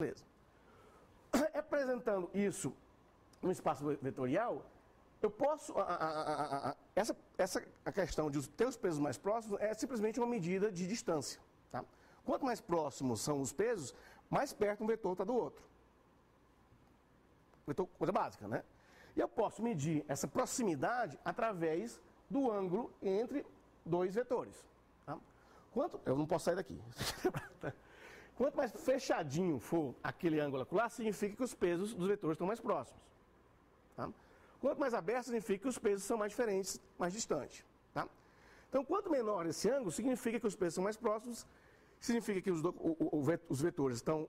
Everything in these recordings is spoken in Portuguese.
Beleza. Representando isso no espaço vetorial, eu posso... A questão de ter os pesos mais próximos é simplesmente uma medida de distância. Tá? Quanto mais próximos são os pesos, mais perto um vetor está do outro. Vetor, coisa básica, né? E eu posso medir essa proximidade através do ângulo entre dois vetores. Tá? Eu não posso sair daqui. Quanto mais fechadinho for aquele ângulo acolá, significa que os pesos dos vetores estão mais próximos. Tá? Quanto mais aberto, significa que os pesos são mais diferentes, mais distantes. Tá? Então, quanto menor esse ângulo, significa que os pesos são mais próximos, significa que os vetores estão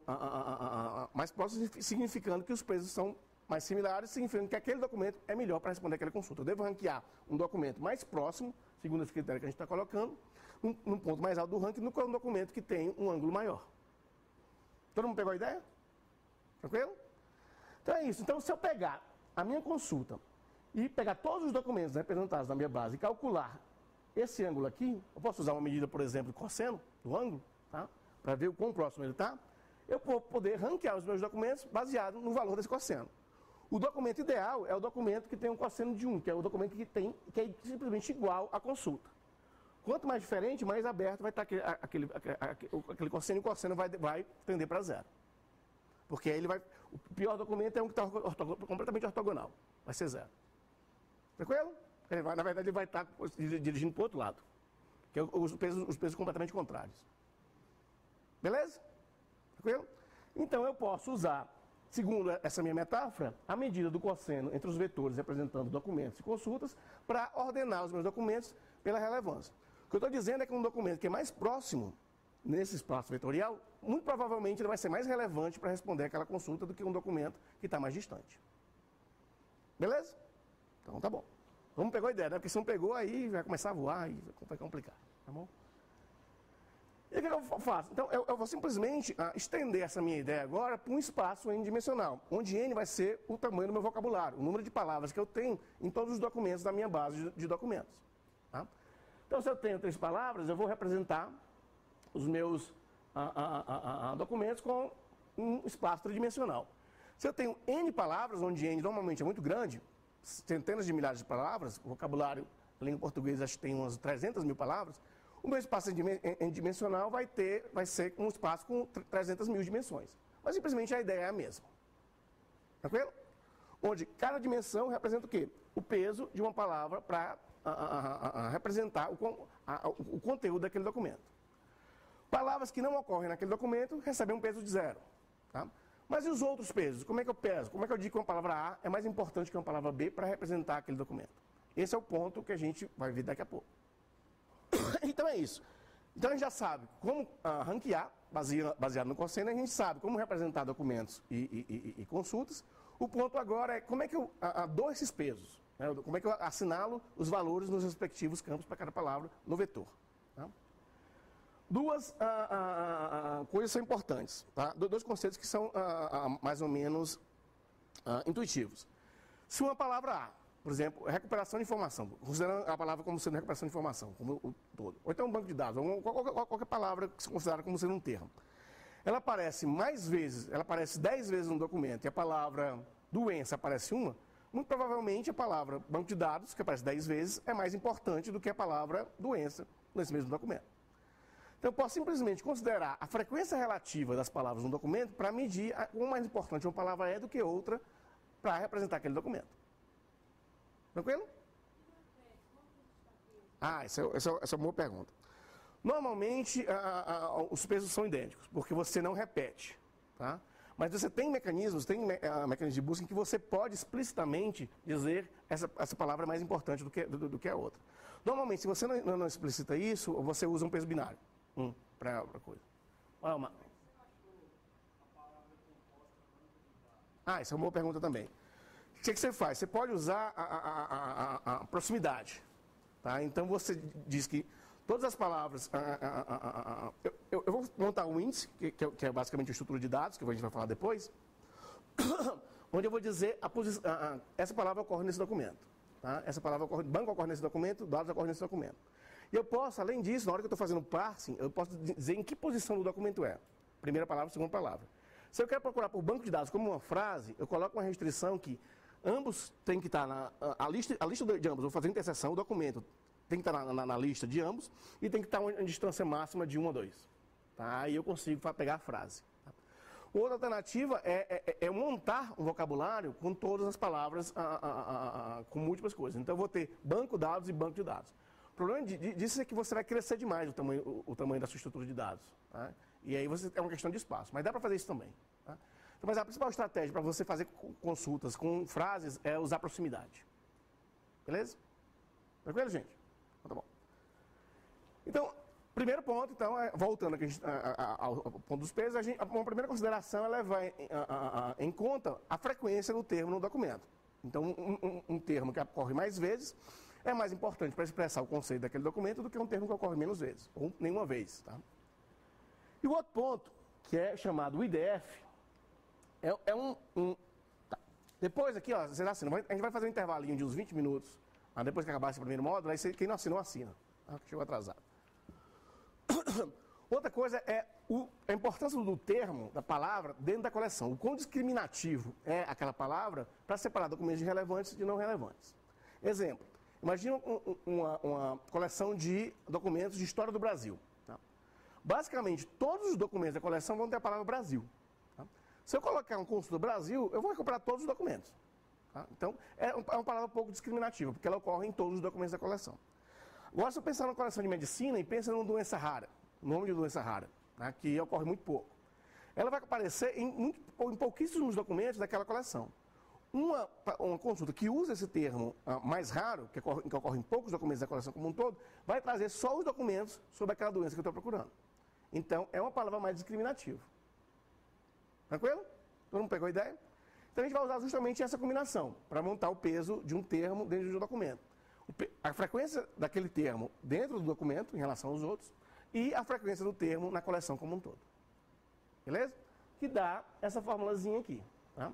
mais próximos, significando que os pesos são mais similares, significando que aquele documento é melhor para responder aquela consulta. Eu devo ranquear um documento mais próximo, segundo esse critério que a gente está colocando, num ponto mais alto do ranking, do que um documento que tem um ângulo maior. Todo mundo pegou a ideia? Tranquilo? Então é isso. Então, se eu pegar a minha consulta e pegar todos os documentos representados na minha base e calcular esse ângulo aqui, eu posso usar uma medida, por exemplo, de cosseno do ângulo, tá? Para ver o quão próximo ele está, eu vou poder ranquear os meus documentos baseado no valor desse cosseno. O documento ideal é o documento que tem um cosseno de 1, que é o documento que é simplesmente igual à consulta. Quanto mais diferente, mais aberto vai estar aquele cosseno, e o cosseno vai tender para zero. Porque aí o pior documento é um que está completamente ortogonal. Vai ser zero. Tranquilo? Na verdade, ele vai estar dirigindo para o outro lado. Que é os pesos completamente contrários. Beleza? Tranquilo? Então, eu posso usar, segundo essa minha metáfora, a medida do cosseno entre os vetores representando documentos e consultas para ordenar os meus documentos pela relevância. O que eu estou dizendo é que um documento que é mais próximo nesse espaço vetorial, muito provavelmente ele vai ser mais relevante para responder aquela consulta do que um documento que está mais distante. Beleza? Então tá bom. Vamos pegar a ideia, né? Porque se não pegou, aí vai começar a voar e vai complicar. Tá bom? E o que eu faço? Então eu vou simplesmente estender essa minha ideia agora para um espaço n-dimensional, onde n vai ser o tamanho do meu vocabulário, o número de palavras que eu tenho em todos os documentos da minha base de documentos. Tá? Então, se eu tenho 3 palavras, eu vou representar os meus documentos com um espaço tridimensional. Se eu tenho N palavras, onde N normalmente é muito grande, centenas de milhares de palavras, o vocabulário da língua portuguesa acho que tem umas 300 mil palavras, o meu espaço n-dimensional vai ser um espaço com 300 mil dimensões. Mas simplesmente a ideia é a mesma. Tranquilo? Onde cada dimensão representa o quê? O peso de uma palavra para representar o conteúdo daquele documento. Palavras que não ocorrem naquele documento recebem um peso de 0. Tá? Mas e os outros pesos? Como é que eu peso? Como é que eu digo que uma palavra A é mais importante que uma palavra B para representar aquele documento? Esse é o ponto que a gente vai ver daqui a pouco. Então é isso. Então a gente já sabe como ranquear, baseado no cosseno, a gente sabe como representar documentos e consultas. O ponto agora é como é que eu dou esses pesos, né? Como é que eu assinalo os valores nos respectivos campos para cada palavra no vetor. Tá? Duas coisas são importantes, tá? Dois conceitos que são mais ou menos intuitivos. Se uma palavra A, por exemplo, recuperação de informação, considerando a palavra como sendo recuperação de informação, como o todo, ou então um banco de dados, ou qualquer palavra que se considera como sendo um termo, ela aparece 10 vezes no documento e a palavra doença aparece uma, muito provavelmente a palavra banco de dados, que aparece 10 vezes, é mais importante do que a palavra doença nesse mesmo documento. Então, eu posso simplesmente considerar a frequência relativa das palavras no documento para medir quão mais importante uma palavra é do que outra para representar aquele documento. Tranquilo? Essa é uma boa pergunta. Normalmente, os pesos são idênticos, porque você não repete. Tá? Mas você tem mecanismos de busca em que você pode explicitamente dizer essa palavra é mais importante do que a outra. Normalmente, se você não explicita isso, você usa um peso binário. Para a coisa. Essa é uma boa pergunta também. O que você faz? Você pode usar a proximidade. Tá? Então você diz que todas as palavras. Eu vou montar um índice, que é basicamente a estrutura de dados, que a gente vai falar depois, onde eu vou dizer essa palavra ocorre nesse documento. Tá? Essa palavra banco ocorre nesse documento, dados ocorrem nesse documento. E eu posso, além disso, na hora que eu estou fazendo parsing, eu posso dizer em que posição do documento é. Primeira palavra, segunda palavra. Se eu quero procurar por banco de dados como uma frase, eu coloco uma restrição que ambos têm que estar a lista de ambos, vou fazer interseção, o documento tem que estar na lista de ambos e tem que estar em distância máxima de 1 a 2. Tá? Aí eu consigo pegar a frase. Tá? Outra alternativa é montar um vocabulário com todas as palavras, com múltiplas coisas. Então eu vou ter banco de dados e banco de dados. O problema disso é que você vai crescer demais o tamanho da sua estrutura de dados. Tá? E aí é uma questão de espaço. Mas dá para fazer isso também. Tá? Então, mas a principal estratégia para você fazer consultas com frases é usar proximidade. Beleza? Tranquilo, gente? Então, tá bom. Então, primeiro ponto, então, voltando aqui ao ponto dos pesos, uma primeira consideração é levar em conta a frequência do termo no documento. Então, um termo que ocorre mais vezes é mais importante para expressar o conceito daquele documento do que um termo que ocorre menos vezes, ou nenhuma vez. Tá? E o outro ponto, que é chamado IDF, tá. Depois aqui, ó, vocês assinam. A gente vai fazer um intervalinho de uns 20 minutos, depois que acabar esse primeiro módulo, aí quem não assinou, assina. Tá? Chegou atrasado. Outra coisa é a importância do termo, da palavra, dentro da coleção. O quão discriminativo é aquela palavra para separar documentos de relevantes de não relevantes. Exemplo, imagina uma coleção de documentos de história do Brasil. Tá? Basicamente, todos os documentos da coleção vão ter a palavra Brasil. Tá? Se eu colocar um cônsul do Brasil, eu vou recuperar todos os documentos. Tá? Então, é uma palavra um pouco discriminativa, porque ela ocorre em todos os documentos da coleção. Agora, se eu pensar na coleção de medicina e pensa numa doença rara, nome de doença rara, tá? Que ocorre muito pouco, ela vai aparecer em pouquíssimos documentos daquela coleção. Uma consulta que usa esse termo mais raro, que ocorre em poucos documentos da coleção como um todo, vai trazer só os documentos sobre aquela doença que eu estou procurando. Então, é uma palavra mais discriminativa. Tranquilo? Todo mundo pegou a ideia? Então, a gente vai usar justamente essa combinação para montar o peso de um termo dentro de um documento. A frequência daquele termo dentro do documento, em relação aos outros, e a frequência do termo na coleção como um todo. Beleza? Que dá essa formulazinha aqui. Tá?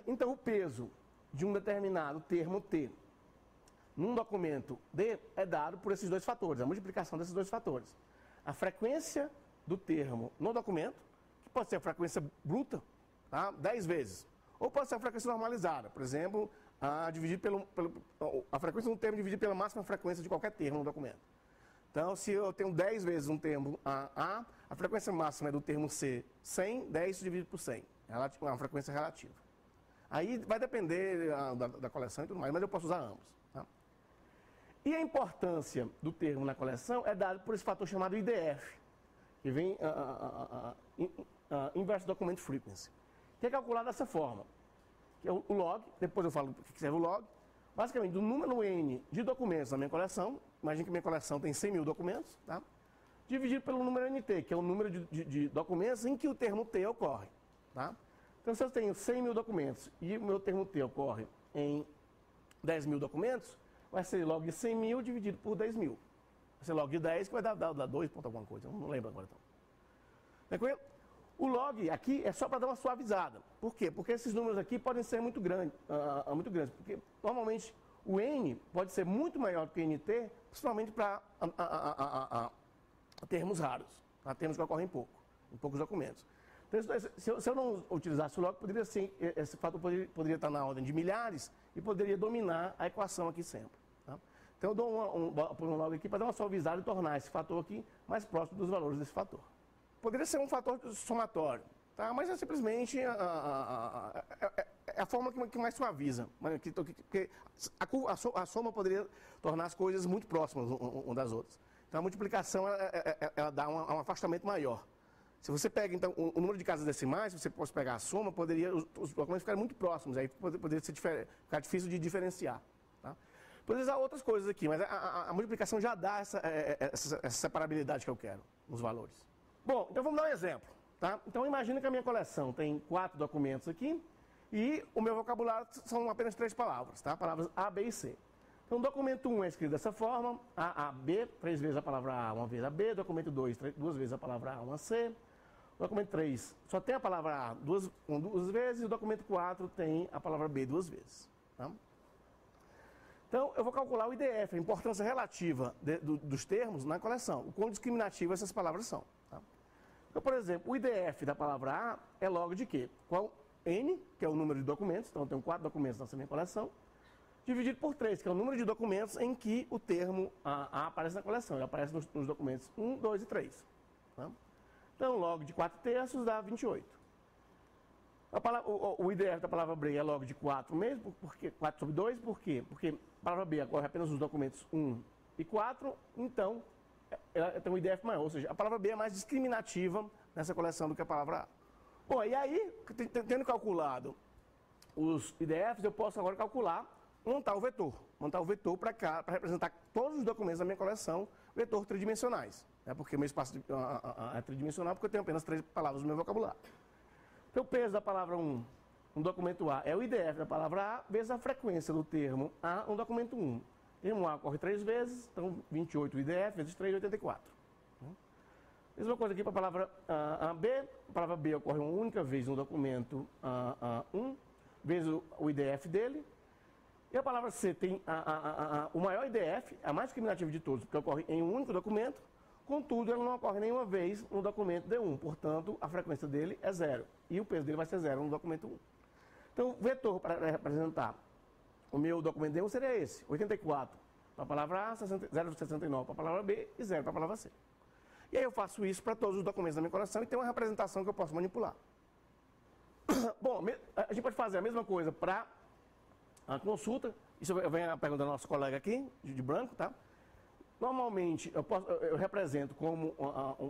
Então, o peso de um determinado termo T num documento D é dado por esses dois fatores, a multiplicação desses dois fatores. A frequência do termo no documento, que pode ser a frequência bruta, tá? 10 vezes, ou pode ser a frequência normalizada, por exemplo, a frequência de um termo dividida pela máxima frequência de qualquer termo no documento. Então, se eu tenho 10 vezes um termo A, a frequência máxima é do termo C 100, 10 dividido por 100. É uma frequência relativa. Aí vai depender da coleção e tudo mais, mas eu posso usar ambos. Tá? E a importância do termo na coleção é dada por esse fator chamado IDF, que vem Inverse Document Frequency, que é calculado dessa forma. Que é o log, depois eu falo o que serve o log, basicamente do número N de documentos na minha coleção, imagine que minha coleção tem 100 mil documentos, tá? Dividido pelo número NT, que é o número de documentos em que o termo T ocorre. Tá? Então, se eu tenho 100 mil documentos e o meu termo T ocorre em 10 mil documentos, vai ser log de 100 mil dividido por 10 mil. Vai ser log de 10, que vai dar 2 ponto alguma coisa, não lembro agora. Então. Tranquilo? O log aqui é só para dar uma suavizada. Por quê? Porque esses números aqui podem ser muito grandes. Porque normalmente o N pode ser muito maior do que o NT, principalmente para termos raros, tá? Termos que ocorrem em poucos documentos. Então, se eu não utilizasse o log, esse fator poderia estar na ordem de milhares e poderia dominar a equação aqui sempre. Tá? Então eu dou um log aqui para dar uma suavizada e tornar esse fator aqui mais próximo dos valores desse fator. Poderia ser um fator somatório, tá? Mas é simplesmente a forma que mais suaviza. Porque a soma poderia tornar as coisas muito próximas umas das outras. Então a multiplicação ela dá um afastamento maior. Se você pega então o número de casas decimais, se você fosse pegar a soma, os documentos ficarem muito próximos, aí poderia ficar difícil de diferenciar. Tá? Poderia usar outras coisas aqui, mas a multiplicação já dá essa separabilidade que eu quero nos valores. Bom, então vamos dar um exemplo. Tá? Então imagina que a minha coleção tem 4 documentos aqui e o meu vocabulário são apenas 3 palavras, tá? Palavras A, B e C. Então, documento 1 é escrito dessa forma, A, B, 3 vezes a palavra A, 1 vez a B, documento 2, 2 vezes a palavra A, 1 a C, documento 3 só tem a palavra A 2 vezes, e o documento 4 tem a palavra B 2 vezes. Tá? Então, eu vou calcular o IDF, a importância relativa dos termos na coleção, o quão discriminativo essas palavras são. Tá? Então, por exemplo, o IDF da palavra A é log de quê? Qual N, que é o número de documentos, então eu tenho 4 documentos nessa minha coleção, dividido por 3, que é o número de documentos em que o termo A aparece na coleção. Ele aparece nos documentos 1, 2 e 3. Tá? Então, log de 4/3 dá 28. O IDF da palavra B é log de 4 mesmo, porque 4/2, por quê? Porque a palavra B ocorre apenas nos documentos 1 e 4, então ela tem um IDF maior, ou seja, a palavra B é mais discriminativa nessa coleção do que a palavra A. Bom, e aí, tendo calculado os IDFs, eu posso agora calcular, montar o vetor para cá, para representar todos os documentos da minha coleção, vetor tridimensionais. Porque o meu espaço é tridimensional, porque eu tenho apenas 3 palavras no meu vocabulário. Então, o peso da palavra 1 no documento A é o IDF da palavra A, vezes a frequência do termo A no documento 1. O termo A ocorre 3 vezes, então 28 o IDF, vezes 3, 84. Mesma coisa aqui para a palavra B. A palavra B ocorre uma única vez no documento 1, vezes o IDF dele. E a palavra C tem o maior IDF, a mais discriminativa de todos, porque ocorre em um único documento. Contudo, ela não ocorre nenhuma vez no documento D1, portanto, a frequência dele é 0. E o peso dele vai ser 0 no documento 1. Então, o vetor para representar o meu documento D1 seria esse: 84 para a palavra A, 0,69 para a palavra B e 0 para a palavra C. E aí eu faço isso para todos os documentos da minha coleção e tem uma representação que eu posso manipular. Bom, a gente pode fazer a mesma coisa para a consulta. Isso vem a pergunta do nosso colega aqui, de branco, tá? Normalmente, eu represento como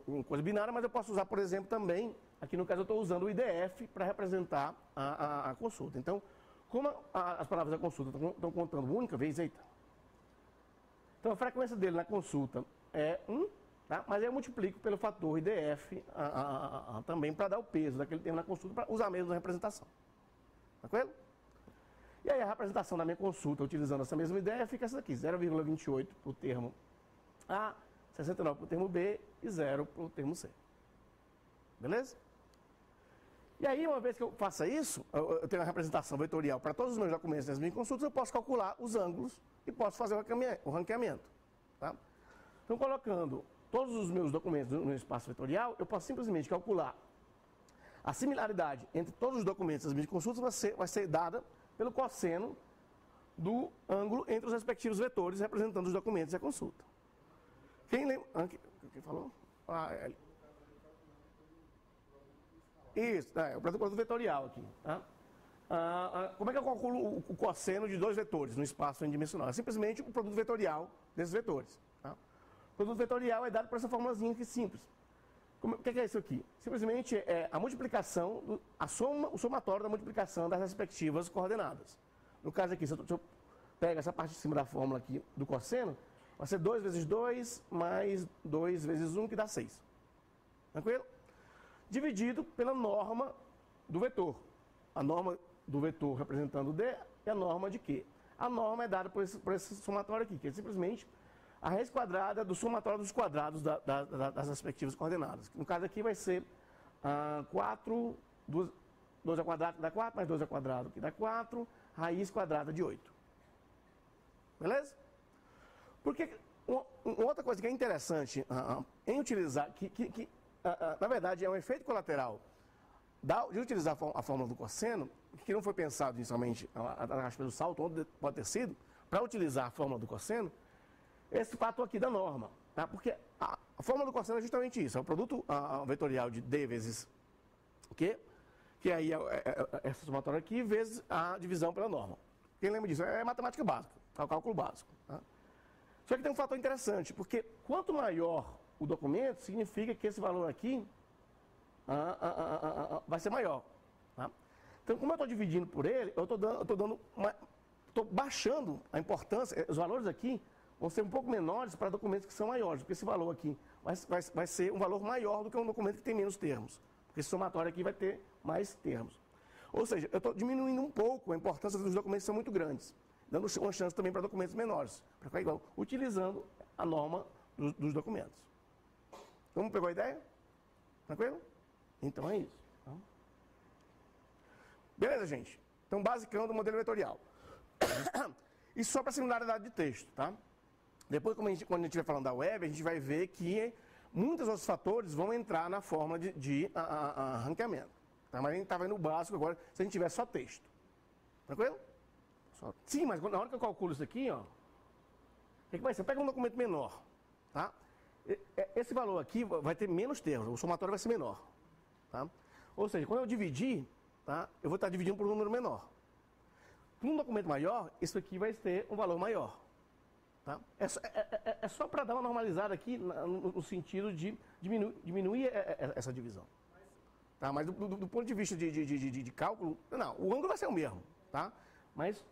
uma coisa binária, mas eu posso usar, por exemplo, também, aqui no caso eu estou usando o IDF para representar a consulta. Então, como as palavras da consulta estão contando uma única vez, eita. Então, a frequência dele na consulta é 1, tá? Mas eu multiplico pelo fator IDF também para dar o peso daquele termo na consulta, para usar mesmo na representação. Tranquilo? E aí a representação da minha consulta, utilizando essa mesma ideia, fica essa aqui: 0,28 para o termo A, 69 para o termo B e 0 para o termo C. Beleza? E aí, uma vez que eu faça isso, eu tenho uma representação vetorial para todos os meus documentos das minhas consultas, eu posso calcular os ângulos e posso fazer o ranqueamento. Tá? Então, colocando todos os meus documentos no espaço vetorial, eu posso simplesmente calcular a similaridade entre todos os documentos das minhas consultas, vai ser dada pelo cosseno do ângulo entre os respectivos vetores representando os documentos e a consulta. Quem lembra? Quem falou? Isso, o produto vetorial aqui. Tá? Como é que eu calculo o cosseno de 2 vetores no espaço n-dimensional? É simplesmente o produto vetorial desses vetores. Tá? O produto vetorial é dado por essa formulazinha aqui simples. O que é isso aqui? Simplesmente é a multiplicação, o somatório da multiplicação das respectivas coordenadas. No caso aqui, se eu pego essa parte de cima da fórmula aqui do cosseno, vai ser 2 vezes 2 mais 2 vezes 1, que dá 6. Tranquilo? Dividido pela norma do vetor. A norma do vetor representando D é a norma de quê? A norma é dada por esse somatório aqui, que é simplesmente a raiz quadrada do somatório dos quadrados das respectivas coordenadas. No caso aqui vai ser 4, 2 ao quadrado que dá 4, mais 2 ao quadrado que dá 4, raiz quadrada de 8. Beleza? Porque uma outra coisa que é interessante em utilizar, na verdade é um efeito colateral de utilizar a fórmula do cosseno, que não foi pensado inicialmente, acho que pelo salto, onde pode ter sido, para utilizar a fórmula do cosseno, esse fator aqui da norma, tá? Porque a fórmula do cosseno é justamente isso, é o produto vetorial de D vezes Q, que aí é essa somatória aqui, vezes a divisão pela norma. Quem lembra disso? É matemática básica, é o cálculo básico. Tá? Só que tem um fator interessante, porque quanto maior o documento, significa que esse valor aqui vai ser maior. Tá? Então, como eu estou dividindo por ele, eu estou baixando a importância, os valores aqui vão ser um pouco menores para documentos que são maiores, porque esse valor aqui vai ser um valor maior do que um documento que tem menos termos, porque esse somatório aqui vai ter mais termos. Ou seja, eu estou diminuindo um pouco a importância dos documentos que são muito grandes, dando uma chance também para documentos menores, para ficar igual, utilizando a norma dos documentos. Vamos pegar a ideia? Tranquilo? Então é isso. Beleza, gente? Então, basicão do modelo vetorial. Isso só para similaridade de texto, tá? Depois, quando a gente estiver falando da web, a gente vai ver que Muitos outros fatores vão entrar na forma de ranqueamento. Tá? Mas a gente está vendo o básico agora, se a gente tiver só texto. Tranquilo? Sim, mas na hora que eu calculo isso aqui, ó, o que vai ser? Pega um documento menor. Tá? Esse valor aqui vai ter menos termos, o somatório vai ser menor. Tá? Ou seja, quando eu dividir, tá, eu vou estar dividindo por um número menor. Para um documento maior, isso aqui vai ter um valor maior. Tá? É só para dar uma normalizada aqui no sentido de diminuir essa divisão. Tá? Mas do ponto de vista de cálculo, não, o ângulo vai ser o mesmo. Tá? Mas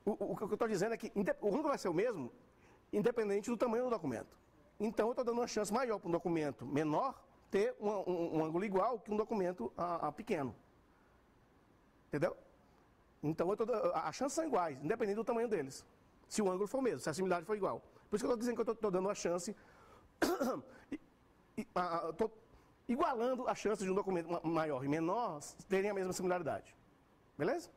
o que eu estou dizendo é que o ângulo vai ser o mesmo, independente do tamanho do documento. Então, eu estou dando uma chance maior para um documento menor ter um ângulo igual que um documento pequeno. Entendeu? Então, as chances são iguais, independente do tamanho deles. Se o ângulo for o mesmo, se a similaridade for igual. Por isso que eu estou dizendo que eu estou dando uma chance, estou igualando a chance de um documento maior e menor terem a mesma similaridade. Beleza?